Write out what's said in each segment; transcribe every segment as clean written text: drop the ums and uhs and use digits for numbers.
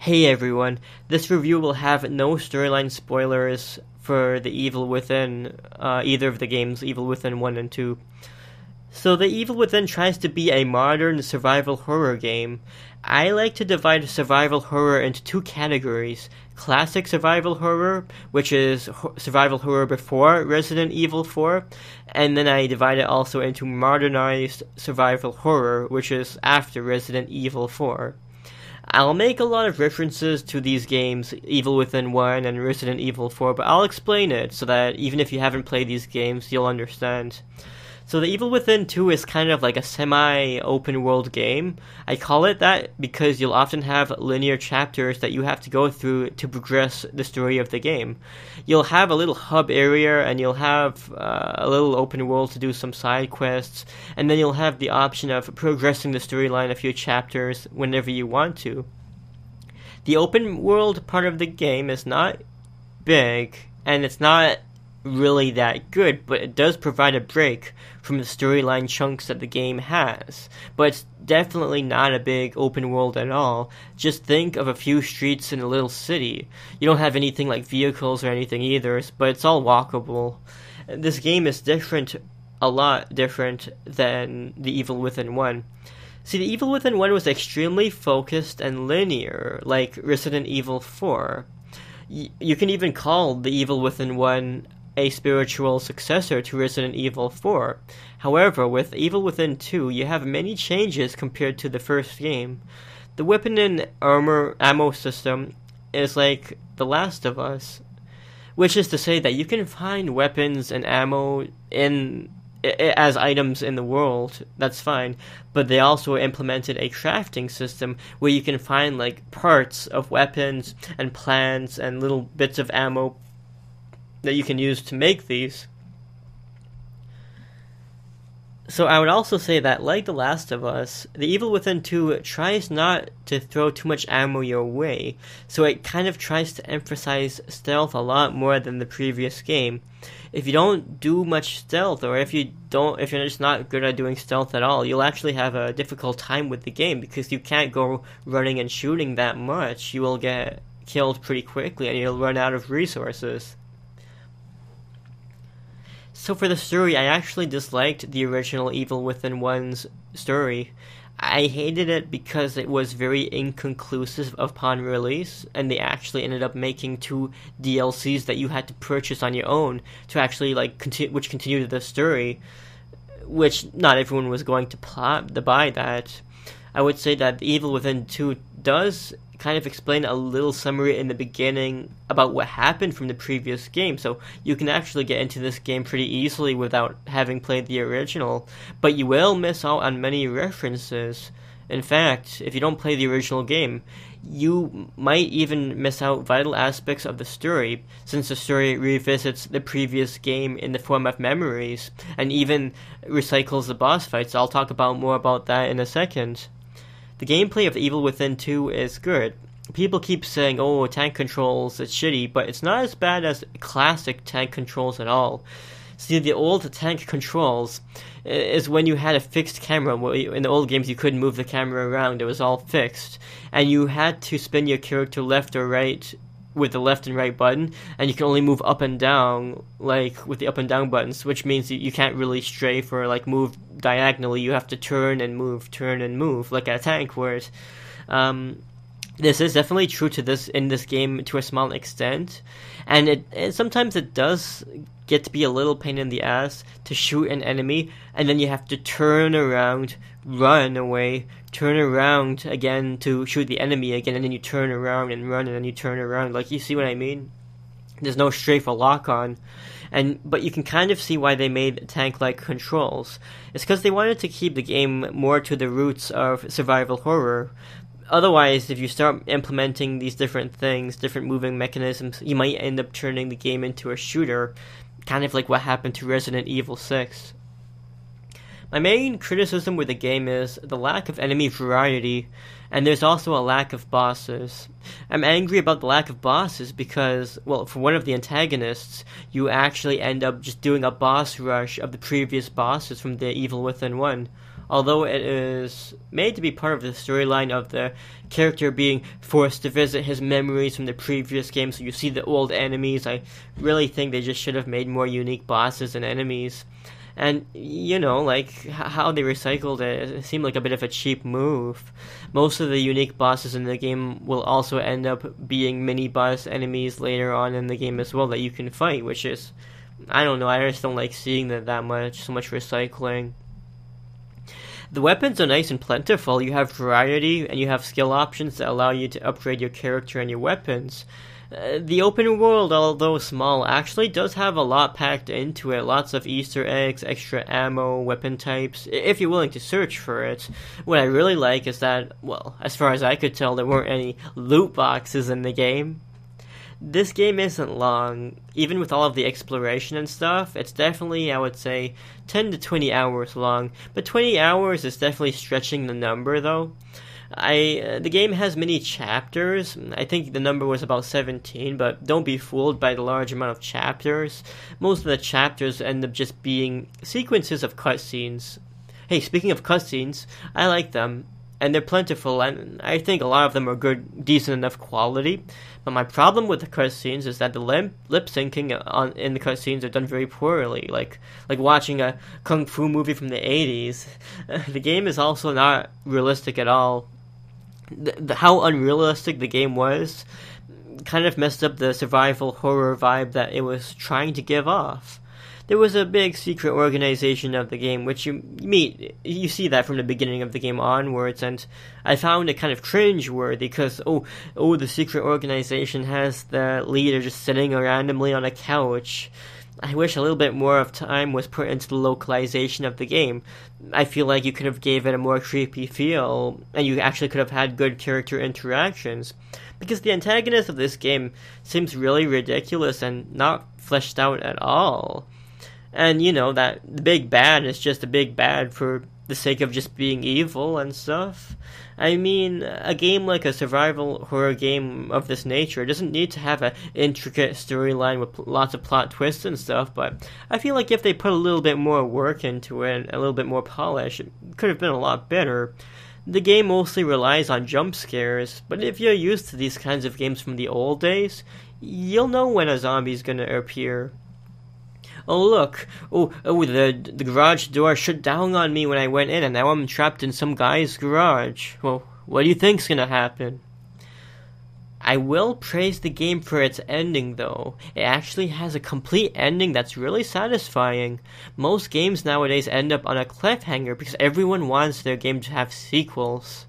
Hey everyone, this review will have no storyline spoilers for The Evil Within, either of the games, Evil Within 1 and 2. So The Evil Within tries to be a modern survival horror game. I like to divide survival horror into two categories. Classic survival horror, which is survival horror before Resident Evil 4, and then I divide it also into modernized survival horror, which is after Resident Evil 4. I'll make a lot of references to these games, Evil Within 1 and Resident Evil 4, but I'll explain it so that even if you haven't played these games, you'll understand. So the Evil Within 2 is kind of like a semi-open world game. I call it that because you'll often have linear chapters that you have to go through to progress the story of the game. You'll have a little hub area and you'll have a little open world to do some side quests, and then you'll have the option of progressing the storyline a few chapters whenever you want to. The open world part of the game is not big, and it's not really that good, but it does provide a break from the storyline chunks that the game has. But it's definitely not a big open world at all. Just think of a few streets in a little city. You don't have anything like vehicles or anything either, but it's all walkable. This game is different, a lot different than The Evil Within 1. See, The Evil Within 1 was extremely focused and linear, like Resident Evil 4. You can even call The Evil Within 1 a spiritual successor to Resident Evil 4. However, with Evil Within 2, you have many changes compared to the first game. The weapon and ammo system is like The Last of Us, which is to say that you can find weapons and ammo as items in the world, that's fine, but they also implemented a crafting system where you can find like parts of weapons and plants and little bits of ammo that you can use to make these. So I would also say that, like The Last of Us, The Evil Within 2 tries not to throw too much ammo your way, so it kind of tries to emphasize stealth a lot more than the previous game. If you don't do much stealth, or if you're just not good at doing stealth at all, you'll actually have a difficult time with the game, because you can't go running and shooting that much. You will get killed pretty quickly, and you'll run out of resources. So for the story, I actually disliked the original Evil Within 1's story. I hated it because it was very inconclusive upon release, and they actually ended up making 2 DLCs that you had to purchase on your own to actually which continued the story, which not everyone was going to buy that. I would say that Evil Within 2 does kind of explain a little summary in the beginning about what happened from the previous game, so you can actually get into this game pretty easily without having played the original, but you will miss out on many references. In fact, if you don't play the original game, you might even miss out vital aspects of the story, since the story revisits the previous game in the form of memories, and even recycles the boss fights. I'll talk more about that in a second. The gameplay of Evil Within 2 is good. People keep saying, oh, tank controls, it's shitty, but it's not as bad as classic tank controls at all. See, the old tank controls is when you had a fixed camera. In the old games, you couldn't move the camera around. It was all fixed. And you had to spin your character left or right with the left and right button, and you can only move up and down, like, with the up and down buttons, which means you can't really strafe or, like, move diagonally. You have to turn and move, like a tank would. This is definitely true in this game to a small extent, and sometimes it does get to be a little pain in the ass to shoot an enemy, and then you have to turn around, run away, turn around again to shoot the enemy again, and then you turn around and run, and then you turn around. Like, you see what I mean? There's no strafe or lock on. But you can kind of see why they made tank-like controls. It's because they wanted to keep the game more to the roots of survival horror. Otherwise, if you start implementing these different things, different moving mechanisms, you might end up turning the game into a shooter, kind of like what happened to Resident Evil 6. My main criticism with the game is the lack of enemy variety, and there's also a lack of bosses. I'm angry about the lack of bosses because, well, for one of the antagonists, you actually end up just doing a boss rush of the previous bosses from the Evil Within 1. although it is made to be part of the storyline of the character being forced to visit his memories from the previous game, so you see the old enemies. I really think they just should have made more unique bosses and enemies. And, like, how they recycled it seemed like a bit of a cheap move. Most of the unique bosses in the game will also end up being mini-boss enemies later on in the game as well that you can fight, which is, I don't know, I just don't like seeing that much, so much recycling. The weapons are nice and plentiful. You have variety, and you have skill options that allow you to upgrade your character and your weapons. The open world, although small, actually does have a lot packed into it. Lots of Easter eggs, extra ammo, weapon types, if you're willing to search for it. What I really like is that, well, as far as I could tell, there weren't any loot boxes in the game. This game isn't long. Even with all of the exploration and stuff, it's definitely, I would say, 10 to 20 hours long. But 20 hours is definitely stretching the number, though. The game has many chapters. I think the number was about 17, but don't be fooled by the large amount of chapters. Most of the chapters end up just being sequences of cutscenes. Hey, speaking of cutscenes, I like them, and they're plentiful, and I think a lot of them are good, decent enough quality. But my problem with the cutscenes is that the lip syncing in the cutscenes are done very poorly, like watching a kung fu movie from the 80s. The game is also not realistic at all. How unrealistic the game was kind of messed up the survival horror vibe that it was trying to give off. There was a big secret organization of the game, which you see that from the beginning of the game onwards, and I found it kind of cringe-worthy, because, the secret organization has the leader just sitting randomly on a couch. I wish a little bit more of time was put into the localization of the game. I feel like you could have gave it a more creepy feel, and you actually could have had good character interactions. Because the antagonist of this game seems really ridiculous and not fleshed out at all. And, that the big bad is just a big bad for the sake of just being evil and stuff. I mean, a game like a survival horror game of this nature doesn't need to have an intricate storyline with lots of plot twists and stuff, but I feel like if they put a little bit more work into it, and a little bit more polish, it could have been a lot better. The game mostly relies on jump scares, but if you're used to these kinds of games from the old days, you'll know when a zombie's gonna appear. Oh, look. The garage door shut down on me when I went in, and now I'm trapped in some guy's garage. Well, what do you think's gonna happen? I will praise the game for its ending, though. It actually has a complete ending that's really satisfying. Most games nowadays end up on a cliffhanger because everyone wants their game to have sequels.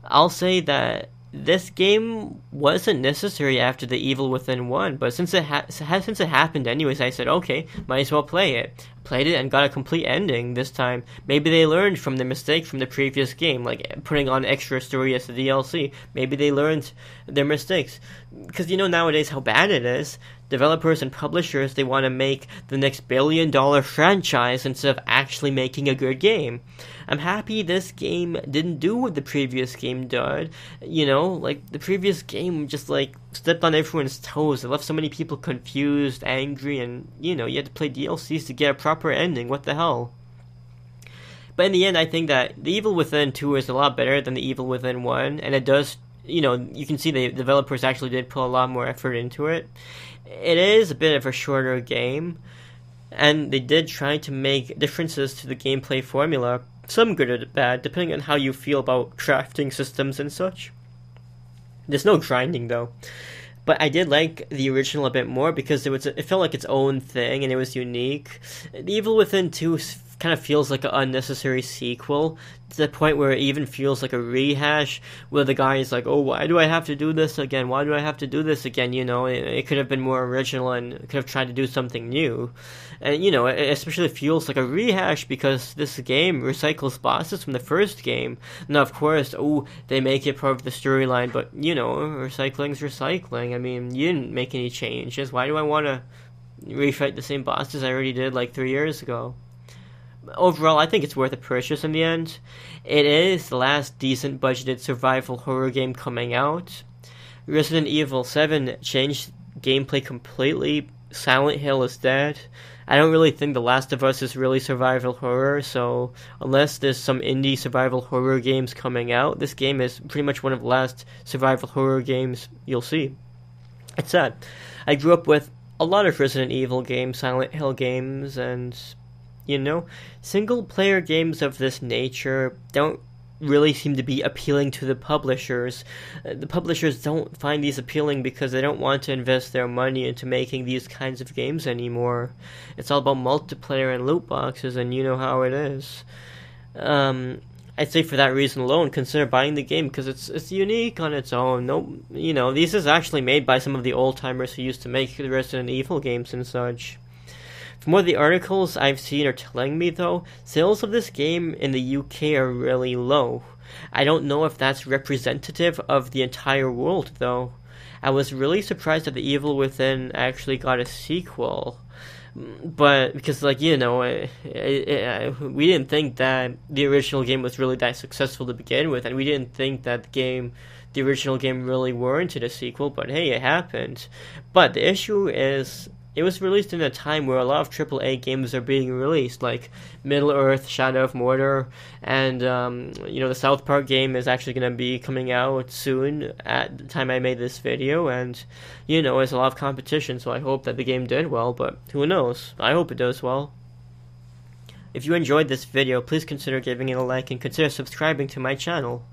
I'll say that this game wasn't necessary after The Evil Within 1, but since it happened anyways, I said, okay, might as well play it. Played it and got a complete ending this time. Maybe they learned from the mistake from the previous game, like putting on extra story as the DLC. Maybe they learned their mistakes. Because nowadays how bad it is. Developers and publishers, they want to make the next billion-dollar franchise instead of actually making a good game. I'm happy this game didn't do what the previous game did. The previous game just, stepped on everyone's toes. It left so many people confused, angry, and, you had to play DLCs to get a proper ending. What the hell? But in the end, I think that The Evil Within 2 is a lot better than The Evil Within 1, and it does, you can see the developers actually did put a lot more effort into it. It is a bit of a shorter game, and they did try to make differences to the gameplay formula, some good or bad, depending on how you feel about crafting systems and such. There's no grinding, though. But I did like the original a bit more because it felt like its own thing, and it was unique. The Evil Within 2 kind of feels like an unnecessary sequel, to the point where it even feels like a rehash, where the guy is like, oh, why do I have to do this again? Why do I have to do this again? It could have been more original and could have tried to do something new. And, it especially feels like a rehash because this game recycles bosses from the first game. Now, of course, they make it part of the storyline, but, recycling's recycling. I mean, you didn't make any changes. Why do I want to refight the same bosses I already did 3 years ago? Overall, I think it's worth a purchase in the end. It is the last decent budgeted survival horror game coming out. Resident Evil 7 changed gameplay completely, Silent Hill is dead. I don't really think The Last of Us is really survival horror, so unless there's some indie survival horror games coming out, this game is pretty much one of the last survival horror games you'll see. It's sad. I grew up with a lot of Resident Evil games, Silent Hill games, and, single-player games of this nature don't really seem to be appealing to the publishers. The publishers don't find these appealing because they don't want to invest their money into making these kinds of games anymore. It's all about multiplayer and loot boxes, and you know how it is. I'd say for that reason alone, consider buying the game because it's unique on its own. No, this is actually made by some of the old timers who used to make the Resident Evil games and such. From what the articles I've seen are telling me, though, sales of this game in the UK are really low. I don't know if that's representative of the entire world, though. I was really surprised that The Evil Within actually got a sequel. But, because, we didn't think that the original game was really that successful to begin with, and we didn't think that the original game really warranted a sequel, but hey, it happened. But the issue is, it was released in a time where a lot of AAA games are being released, like Middle-earth, Shadow of Mordor, and, the South Park game is actually going to be coming out soon at the time I made this video, and, there's a lot of competition, so I hope that the game did well, but who knows? I hope it does well. If you enjoyed this video, please consider giving it a like and consider subscribing to my channel.